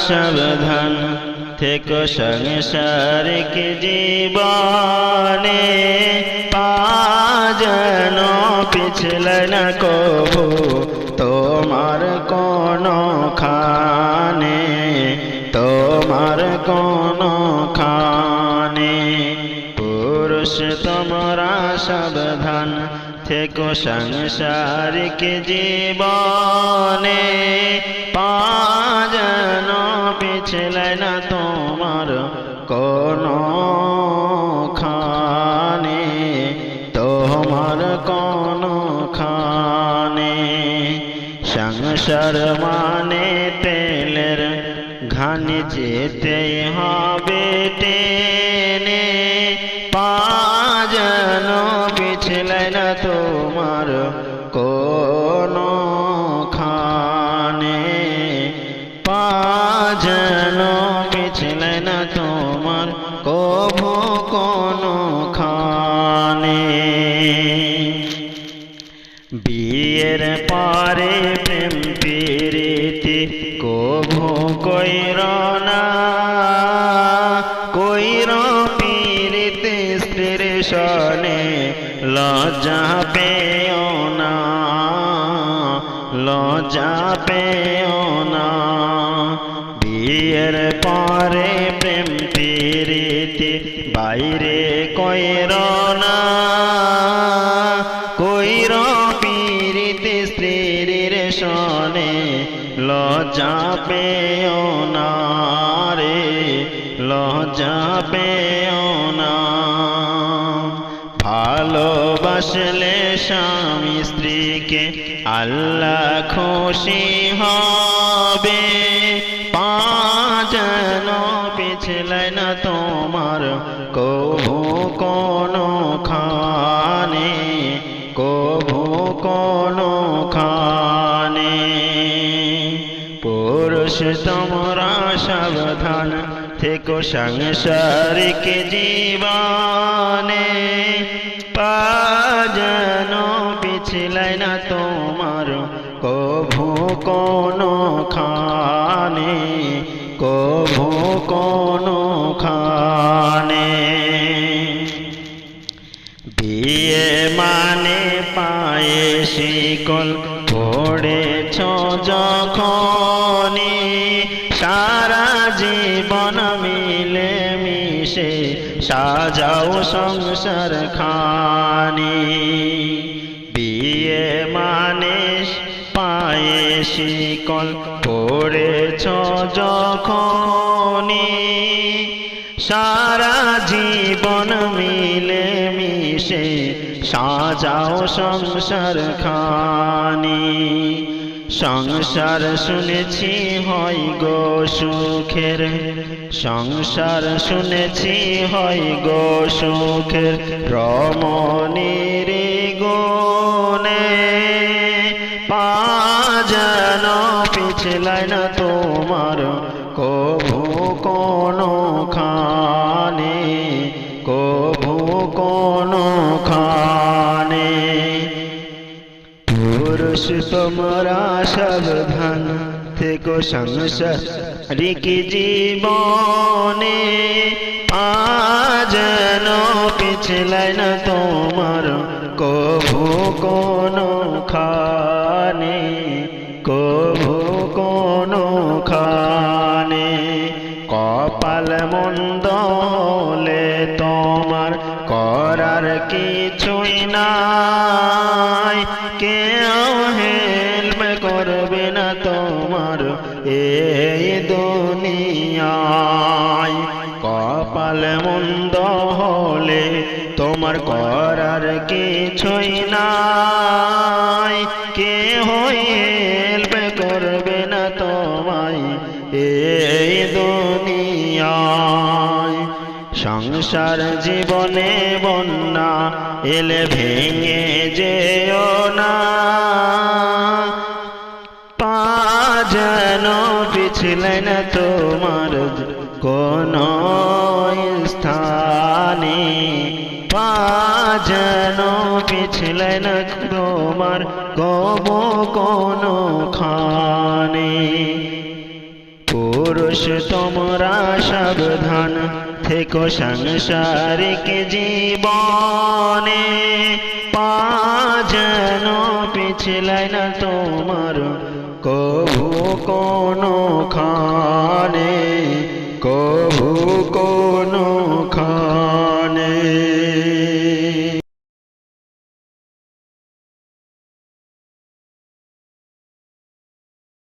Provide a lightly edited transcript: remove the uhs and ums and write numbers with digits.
সাবধান থেকো সংসারিক জীবনে, পা যেন পিছলে না কভু তোমার কোনো খানে, তোমার কোনো খানে। পুরুষ তোমরা সাবধান থেকো সংসারিক জীবনে, পা যেন পিছলে না তোমার কোনো খানে, তোমার কোনো খানে। সংসার মানে তেলের ঘানি, যেতে হবে টেনে, পা যেন পিছলে না তোমার কোনো খানে, পা যেন পিছলে না তোমার কভু কোনো খানে। বিয়ের পরে প্রেম প্রীতি কভু কইর না, কইর পীড়িতে স্ত্রীর সনে লজ্জা পেও না, লজ্জা পেও না। বিয়ের পরে প্রেম প্রীতি বাইরে কইর না, কইর পীড়িতে স্ত্রীর সনে লজ্জা পেও না রে, লজ্জা পেও না। ভালোবাসলে স্বামী স্ত্রীকে আল্লাহ খুশি হবে, পা যেন পিছলে না তোমার কভু কোনো খানে, কভু কোনো খানে। পুরুষ তোমরা সাবধান থেকো সংসারিক জীবনে, পা যেন পিছলে না তোমার কভু কোনো খানে, কভু কোনো খানে। বিয়ে মানে পায়ে শিকল পড়েছ যখনি, সারা জীবন মিলে মিশে সাজাও সংসার খানি। বিয়ে মানে পায়ে শিকল পড়েছ যখনি, সারা জীবন মিলে মিশে সাজাও সংসার খানি। সংসার শুনেছি হয় গো সুখের, সংসার শুনেছি হয় গো সুখের, রমণীর গুণে, পা যেন পিছলায় না তোমার কভু কোনো খানে, কভু কোনো খানে। পুরুষ তোমরা সাবধান থেকো সংসারিক জীবনে, পা যেন পিছলায় না তোমার কভু কোনো খানে, কভু কোনো খানে। কপাল মন্দ হলে তোমার করার কিছুই নাই, কেউ হেল্প করবে না তোমার এই দুনিয়ায়। কপাল মন্দ হলে তোমার করার কিছুই নাই, কেউ হেল্প করবে না তোমায় এই দুনিয়ায়। সংসার জীবনে বন্যা এলে ভেঙে যেও না, পা যেন পিছলে না তোমার কোনো স্থানে, পা যেন পিছলে না তোমার কবো কোনো খানে। পুরুষ পুরুষ তোমরা সাবধান থেকো সাংসারিক জীবনে, পা যেন পিছলায় না তোমার কভু কোনো খানে, কভু